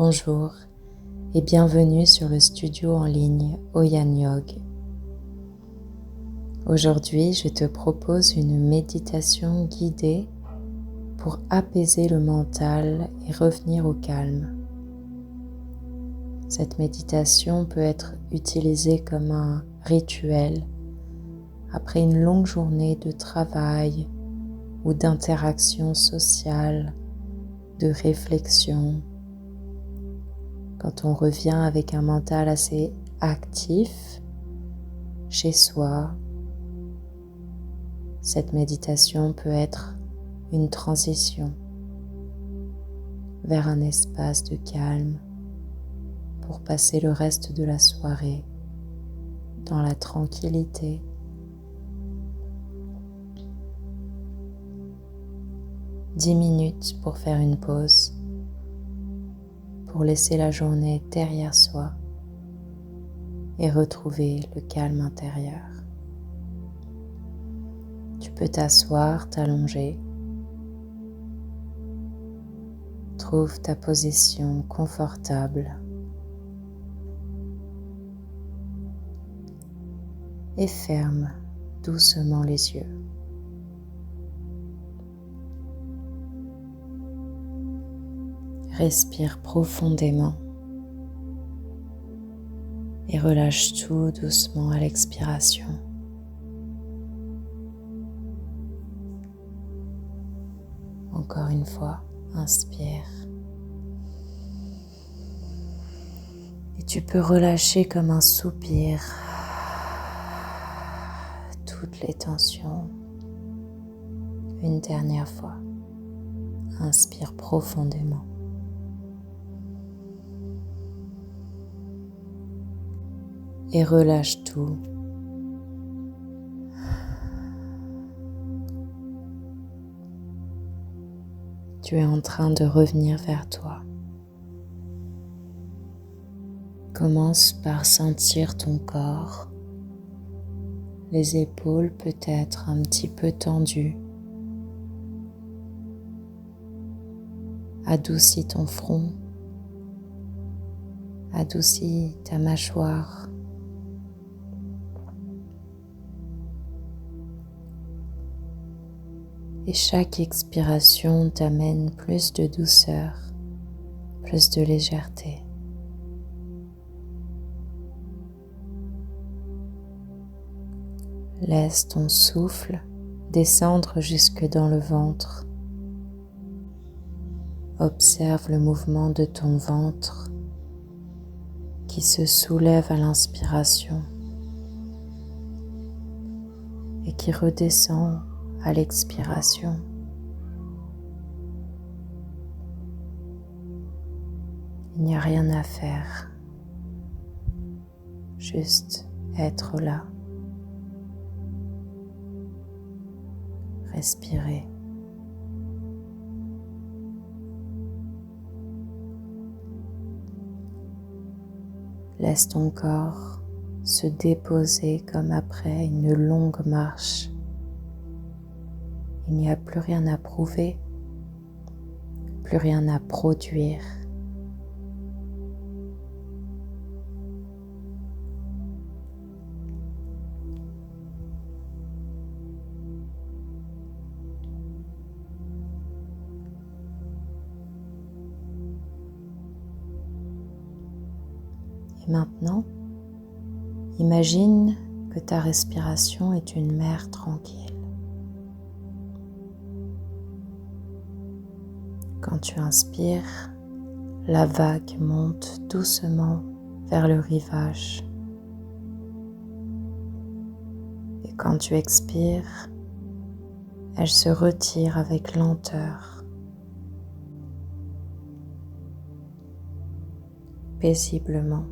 Bonjour et bienvenue sur le studio en ligne Oyan Yog. Aujourd'hui, je te propose une méditation guidée pour apaiser le mental et revenir au calme. Cette méditation peut être utilisée comme un rituel après une longue journée de travail ou d'interaction sociale, de réflexion. Quand on revient avec un mental assez actif chez soi, cette méditation peut être une transition vers un espace de calme pour passer le reste de la soirée dans la tranquillité. Dix minutes pour faire une pause, pour laisser la journée derrière soi et retrouver le calme intérieur. Tu peux t'asseoir, t'allonger. Trouve ta position confortable et ferme doucement les yeux. Respire profondément et relâche tout doucement à l'expiration. Encore une fois, inspire. Et tu peux relâcher comme un soupir toutes les tensions. Une dernière fois, inspire profondément. Et relâche tout. Tu es en train de revenir vers toi. Commence par sentir ton corps, les épaules peut-être un petit peu tendues. Adoucis ton front, adoucis ta mâchoire. Et chaque expiration t'amène plus de douceur, plus de légèreté. Laisse ton souffle descendre jusque dans le ventre. Observe le mouvement de ton ventre qui se soulève à l'inspiration et qui redescend à l'expiration. Il n'y a rien à faire, juste être là, respirer. Laisse ton corps se déposer comme après une longue marche. Il n'y a plus rien à prouver, plus rien à produire. Et maintenant, imagine que ta respiration est une mer tranquille. Quand tu inspires, la vague monte doucement vers le rivage. Et quand tu expires, elle se retire avec lenteur, paisiblement.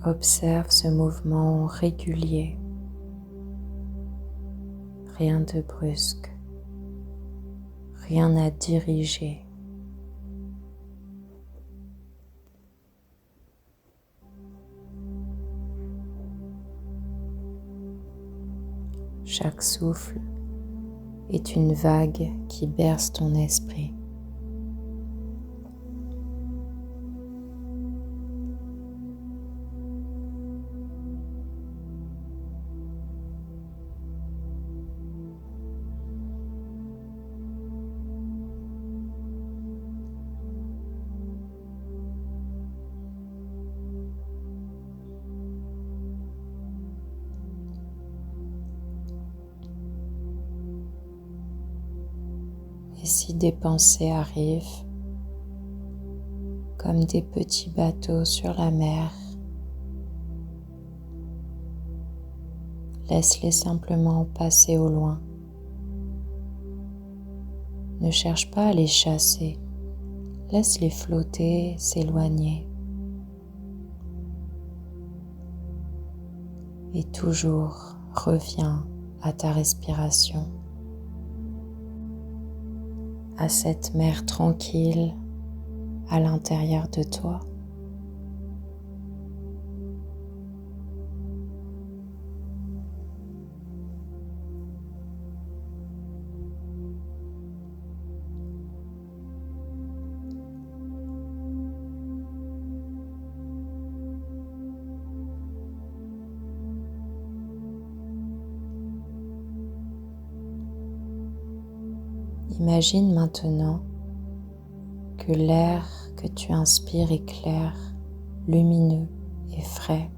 Observe ce mouvement régulier, rien de brusque, rien à diriger. Chaque souffle est une vague qui berce ton esprit. Et si des pensées arrivent, comme des petits bateaux sur la mer, laisse-les simplement passer au loin. Ne cherche pas à les chasser, laisse-les flotter, s'éloigner. Et toujours reviens à ta respiration, à cette mer tranquille à l'intérieur de toi. Imagine maintenant que l'air que tu inspires est clair, lumineux et frais,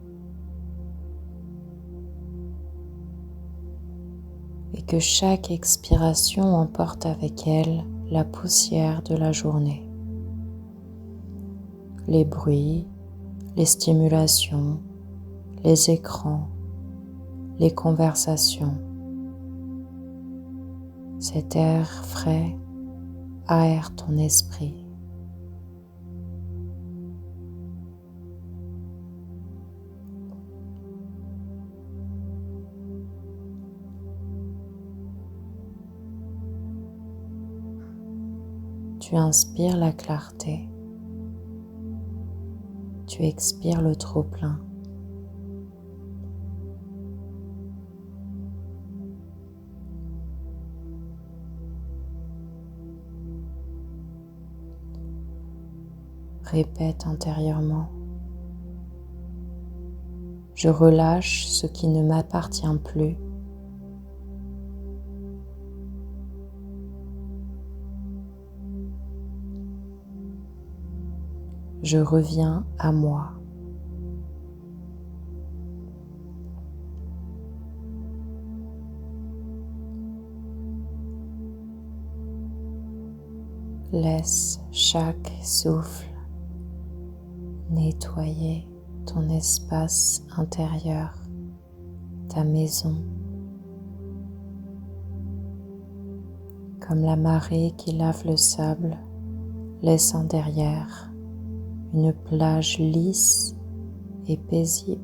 et que chaque expiration emporte avec elle la poussière de la journée, les bruits, les stimulations, les écrans, les conversations. Cet air frais aère ton esprit. Tu inspires la clarté, tu expires le trop-plein. Répète intérieurement: je relâche ce qui ne m'appartient plus. Je reviens à moi. Laisse chaque souffle nettoyer ton espace intérieur, ta maison, comme la marée qui lave le sable, laissant derrière une plage lisse et paisible.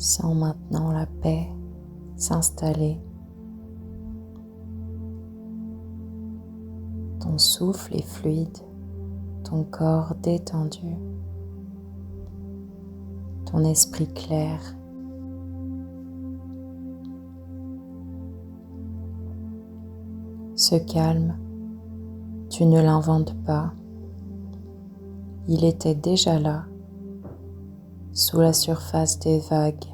Sens maintenant la paix s'installer. Ton souffle est fluide, ton corps détendu, ton esprit clair. Ce calme, tu ne l'inventes pas. Il était déjà là, sous la surface des vagues.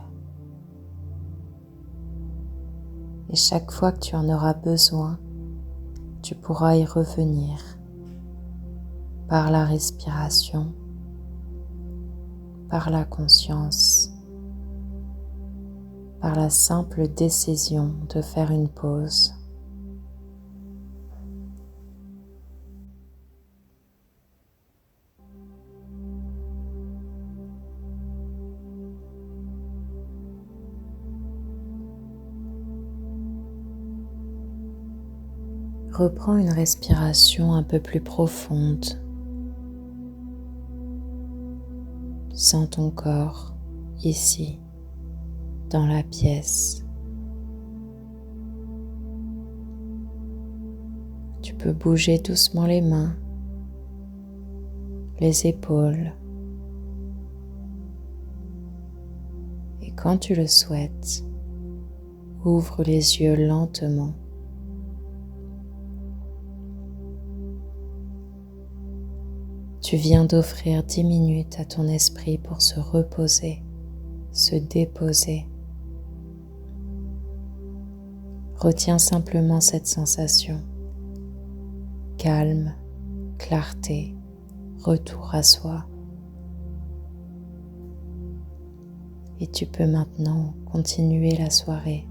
Et chaque fois que tu en auras besoin, tu pourras y revenir par la respiration, par la conscience, par la simple décision de faire une pause. Reprends une respiration un peu plus profonde. Sens ton corps ici, dans la pièce. Tu peux bouger doucement les mains, les épaules. Et quand tu le souhaites, ouvre les yeux lentement. Tu viens d'offrir 10 minutes à ton esprit pour se reposer, se déposer. Retiens simplement cette sensation. Calme, clarté, retour à soi. Et tu peux maintenant continuer la soirée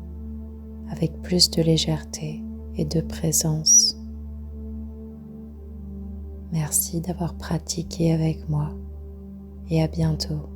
avec plus de légèreté et de présence. Merci d'avoir pratiqué avec moi et à bientôt.